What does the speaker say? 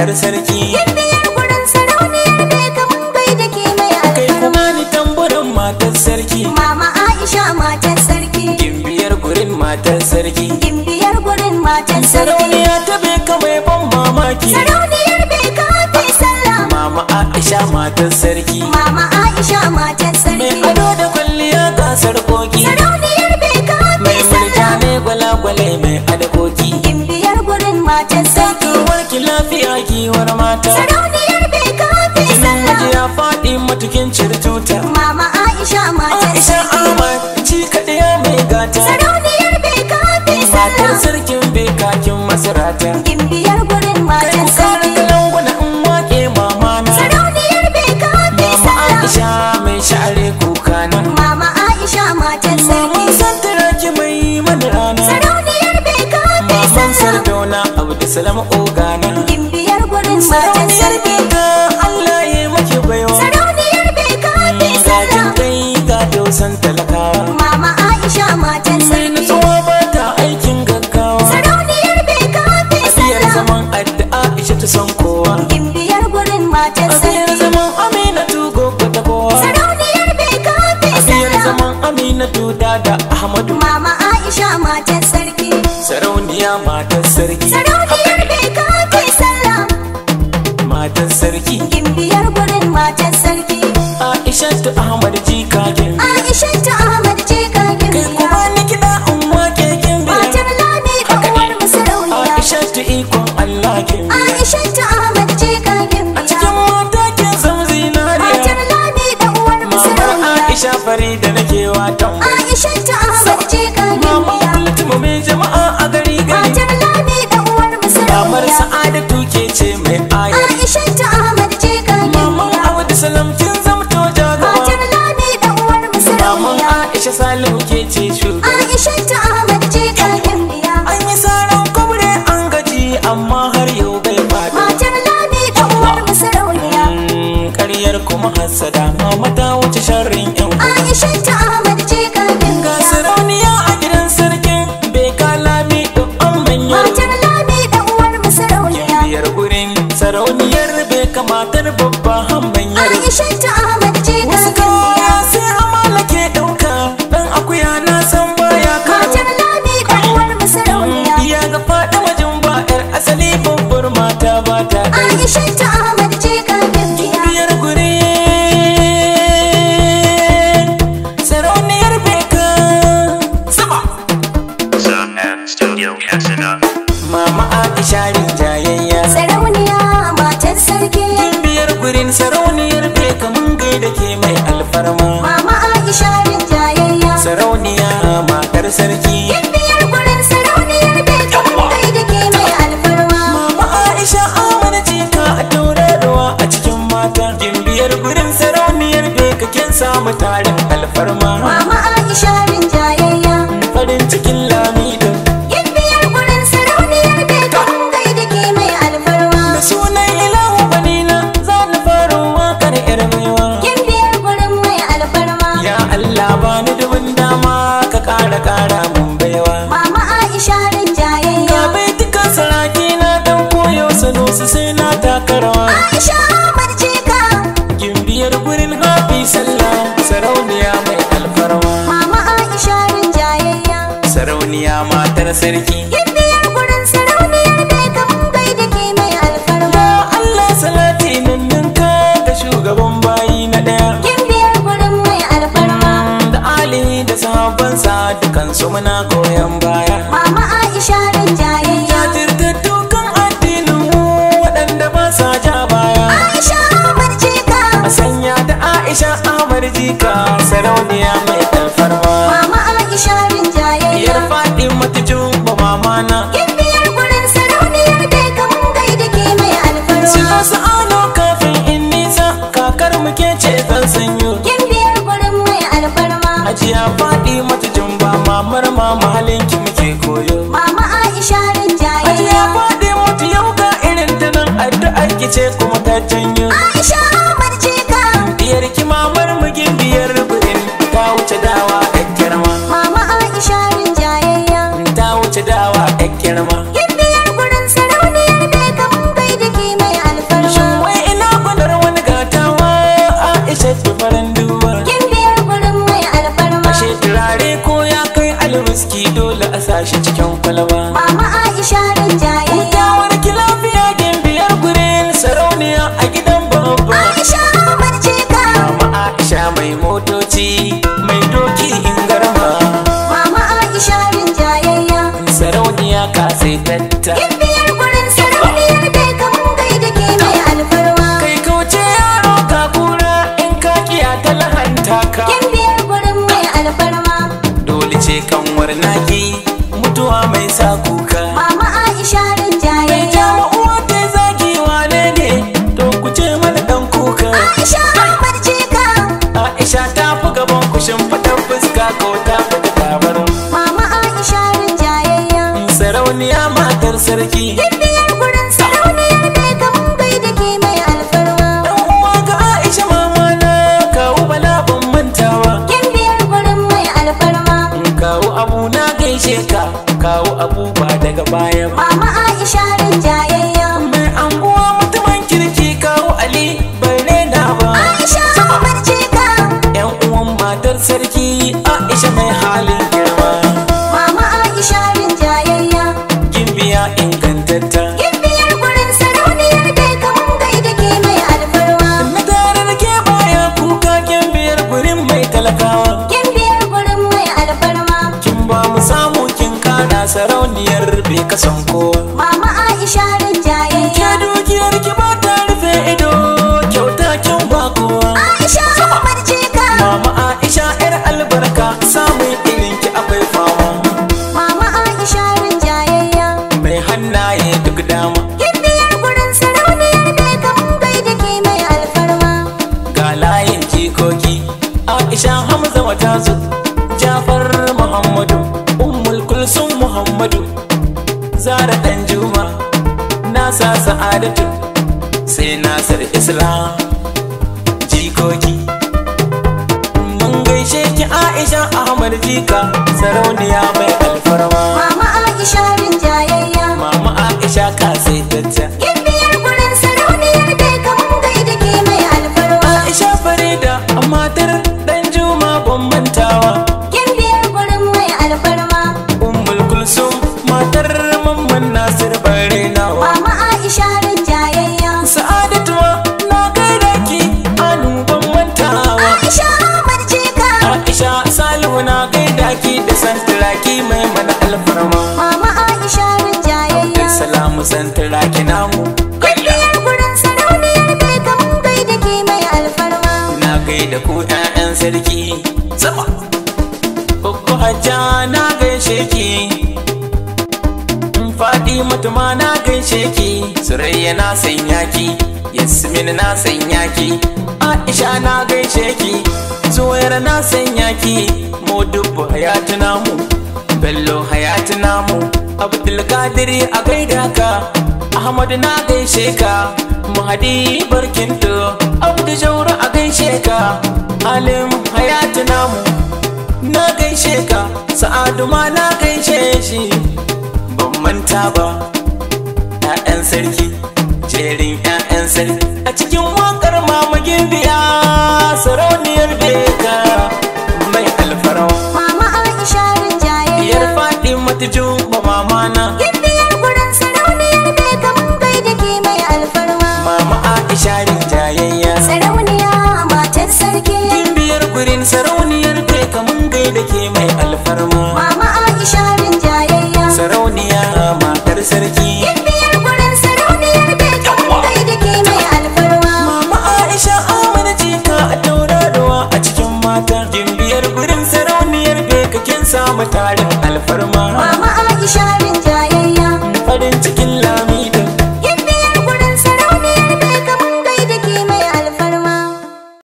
matar sarki. Gimbiyar gurin sarauniyar Beka mun gaida ke mai Kai alfarma. kuma ni tamburin matar sarki. Mama Aisha matar sarki. Gimbiyar gurin matar sarki. Gimbiyar gurin matar sarki. Sarauniya ta Beka mai ban mamaki. Sarauniyar Beka fi sallah. Mama Aisha matar sarki. Mama Aisha matar Mai sarki. ado da kwalliya ga sarkoki. Sarauniyar Beka fi Mai mulka sallah. ne gwalagwale mai adakoki. Gimbiyar gurin matar sarki. Warki lafiya giwar mata. Sarauniyar Beka fi Jinin sallah. hajiya faɗi matukin cirtuta. Mama Aisha matar Aisha sarki. Ahmad ci kaɗaya mai gata. Sarauniyar Beka fi Matar sallah. sarkin Beka kin masarata. Gimbiyar gurin matar Kai sarki. kalanguna in wake mamana. Sarauniyar Beka fi Mama sallah. Aisha mai share kuka nan. Mama Aisha matar sarki. Maman santara ki mai mana rana. Sarauniyar Beka fi Maman sallah. Sardauna Abdulsalam Ogana. Gimbiyar gurin matar Sarauniyar sarki. Beka Allah ya maki baiwa. Sarauniyar Beka fi Gajin sallah. kai ga tausan talakawa. Mama Aisha matar Mai sarki. nutsuwa ba ta aikin gaggawa. Sarauniyar Beka fi Abiyar sallah. zaman addu'a Aisha ta san kowa. Gimbiyar gurin matar Abiyar sarki. zaman Aminatu gogo ta kowa. Sarauniyar Beka fi Abiyar sallah. zaman Aminatu da Ahmadu. Mama Aisha matar sarki. Sarauniya matar sarki. Sarauniyar Beka fi sallah. Matar sarki. Gimbiyar gurin matar sarki. Aisha ta Ahmad jikakin. Aisha ta Ahmad ce ka Kai gimbiya. kuma ni kiɗa in wake kin biya. Matar Lami da uwar masarauniya. Aisha ta ikon Allah kin biya. Aisha ta Ahmad ce ka A gimbiya. cikin mata kin zama zinariya. Matar Lami da uwar Mama masarauniya. Aisha fari da nake watan bai. Aisha ta Ahmad ce ka Mama gimbiya. Kultuma mai jama'a a gari gari. Matar Lami da uwar Mamar masarauniya. Sa'adatu ke ce mai ayar. Aisha ta Ahmad ce ka Maman gimbiya. Abdu Salam kin zamto jagaba. Matar Lami da uwar Maman masarauniya. Aisha Salihu ke ce shugaba. Aisha ta Ahmad ce ka gimbiya. An yi saran kwamre an gaji amma har yau bai faɗi. Matar Lami da uwar masarauniya. Ƙaryar kuma hassada mama ta wuce sharrin yan uwa. Aisha ta Ahmad ce ka Ga gimbiya. sarauniya a gidan sarkin Beka Lami an manyar. Matar Lami da uwar masarauniya. Biyar gurin sarauniyar Beka matar babba hambanyar. Aisha ta Ahmad ce ka Wasu gimbiya. kaya sai amala ke ɗauka ɗan akuya na san baya karo. Matar Lami da uwar masarauniya. Ya ga faɗi wajen ba 'yar asali babbar mata ba ta kai. Aisha ta Ahmad ce ka gimbiya. Biyar guri sarauniyar Beka sama. Sunman Studio Casino. Mama Aisha rinjayayya. Sarauniya matar sarki. Biyar gurin sarauniyar Beka mun gaida ke mai alfarma. Mama Aisha rinjayayya. Sarauniya matar sarki. Gimbiyar gurin sarauniyar Beka mun gaida ke mai alfarma. Mama Aisha amana ce ka a tauraruwa a cikin mata. Gimbiyar gurin sarauniyar Beka kin samu tarin alfarma. Mama Aisha rinjayayya. Farin cikin Lamido. Gimbiyar gurin sarauniyar Beka mun gaida ke mai alfarma. Da sunan ilahu banina za na faro wakar yar baiwa. Gimbiyar gurin mai alfarma. Ya Allah bani dubin dama ka ƙara mun baiwa. Mama Aisha rinjayayya. Ga baitukan saraki na dan koyo sano su sai na taka rawa. Aisha Ahmad ce ka. Gimbiyar gurin hafi sallah sarauniya mai alfarma. Mama Aisha rinjayayya. Sarauniya matar sarki. Gimbiyar gurin sarauniyar Beka mun gaida ke mai alfarma. Ya Allah salati nan ninka ga shugaban bayi na ɗaya. Gimbiyar gurin mai alfarma. Da Ali da sahabbansa dukansu muna goyon baya. Mama Aisha rinjayayya. Jajirtattu kan addinin mu waɗanda ba sa ja baya. Aisha Ahmad ce ka. A sanya da Aisha Ahmad jika sarauniya mai alfarma. Mama Aisha rinjayayya. Yar faɗi mata jumba mamana. Gimbiyar gurin sarauniyar Beka mun gaida ke mai alfarma. Suna sa'ano kafin in nisa kakar muke ce zan sanyo. Gimbiyar gurin mai alfarma. Ajiya faɗi mata jumba mamar mama halinki muke koyo. Mama Aisha Ajiya rinjayayya. faɗi mata yau ga irin ta nan addu'ar ki ce kuma ta janyo. Aisha Ahmad ce ka. Diyar ki mamar mu gimbiyar gurin ta wuce dawa ɗan girma. Mama Aisha rinjayayya. Ta wuce dawa ɗan girma. Gimbiyar gurin sarauniyar Beka mun gaida ke mai shi cikin kwalaba. Mama Aisha rinjayayya. Mutawar ki lafiya gimbiyar gurin sarauniya a gidan babba. Aisha Ahmad Jika. Mama Aisha mai motoci mai doki in garma. Mama Aisha rinjayayya. Sarauniya ka sai tatta. Gimbiyar gurin sarauniyar bai kamun gaida ke mai alfarma. Kai kauce yaro ka kura in ka kiya ta lahanta ka. Gimbiyar gurin mai alfarma. Dole ce kanwar naki mutuwa mai sa kuka. Mama Aisha Kai rinjayayya. jama'uwa ta zagi wane ne to ku ce mana dan kuka. Aisha Ahmad Jika. Aisha ta fi gaban kushin fatan fuska ko ta fita tabarin. Mama Aisha rinjayayya. Sarauniya matar sarki. Gimbiyar gurin sarauniyar bai kamun gaida ke mai alfarma. Dan uwa ga Aisha mama na kawo bala ban mantawa. Gimbiyar gurin mai alfarma. Kawo abu na gaishe ka kawo abu ba daga baya ba. Mama Aisha rinjayayya. Mai anguwa mutumin kirki kawo Ali bai rena ba. Aisha Ahmad Jika. Yan uwan matar sarki Aisha mai halin girma. Mama Aisha rinjayayya. Gimbiya ingantatta. Gimbiyar gurin sarauniyar bai kamun gaida ke mai alfarma. Na tare da ke baya kuka gimbiyar gurin mai talakawa. Gimbiyar gurin mai alfarma. Kin ba mu samu kin kana sarauniyar bai kasan kowa. Mama Aisha Ke rinjayayya. dukiyar ki ba ta rufe ido kyauta kin ba kowa. Aisha Ahmad Jika. Mama Aisha yar albarka samun irin ki akwai fama. Mama Aisha rinjayayya. Mai hannaye duk dama. Gimbiyar gurin sarauniyar bai kamun gaida ke mai alfarma. Ga layin jikoki Aisha Hamza Matazu Jafar Muhammadu Ummul Kulsum Muhammadu Zara Danjuma Nasa Sa'adatu sai Nasir Islam jikoki. Mun gaishe ki Aisha Ahmad Jika sarauniya mai alfarma. Mama Aisha rinjayayya. Mama Aisha ka sai tacca. Gimbiyar gurin sarauniyar bai kamun gaida ke mai alfarma. Aisha Farida matar Danjuma ban mantawa. Gimbiyar gurin mai alfarma. Ummul Kulsum matar Mamman Nasir Barenawa. Mama Aisha rinjayayya. Sa'adatu na gaida ki anu ban mantawa. Aisha Ahmad Jika. Aisha Salihu na gaida ki da santiraki mai mana alfarma. Mama Aisha rinjayayya. Salamu santiraki namu. Gimbiyar gurin sarauniyar bai kamun gaida ke mai alfarma. Na gaida ku 'ya'yan sarki sama. Ukku Hajja na gaishe ki. Faɗi mutuma na gaishe ki. Surayya na sanya ki. Yasmin na sanya ki. Aisha na gaishe ki. Zuwaira na sanya ki. Modubbu hayatu namu. Bello hayatu namu. Abdulkadiri a gaida ka. Ahmad na gaishe ka. Mahadi barkinto. Abdu Jaura a gaishe ka. Alim hayatu namu. Na gaishe ka. Sa'adu ma na gaishe shi. Ban manta ba 'ya'yan sarki jerin 'ya'yan sarki a cikin wakar mama gimbiya sarauniyar beka mai alfarma. Mama Aisha rinjayayya. Diyar faɗi mata juba mamana. Gimbiyar gurin sarauniyar bai kamun gaida ke mai alfarma. Mama Aisha rinjayayya. Sarauniya matar sarki. Gimbiyar gurin sarauniyar beka mun gaida ke mai alfarma. Mama Aisha rinjayayya. Sarauniya matar sarki. Gimbiyar gurin sarauniyar bai kamun gaida ke mai alfarma. Mama Aisha Amina Jika a tauraruwa a cikin mata. Gimbiyar gurin sarauniyar beka kin samu tarin alfarma. Mama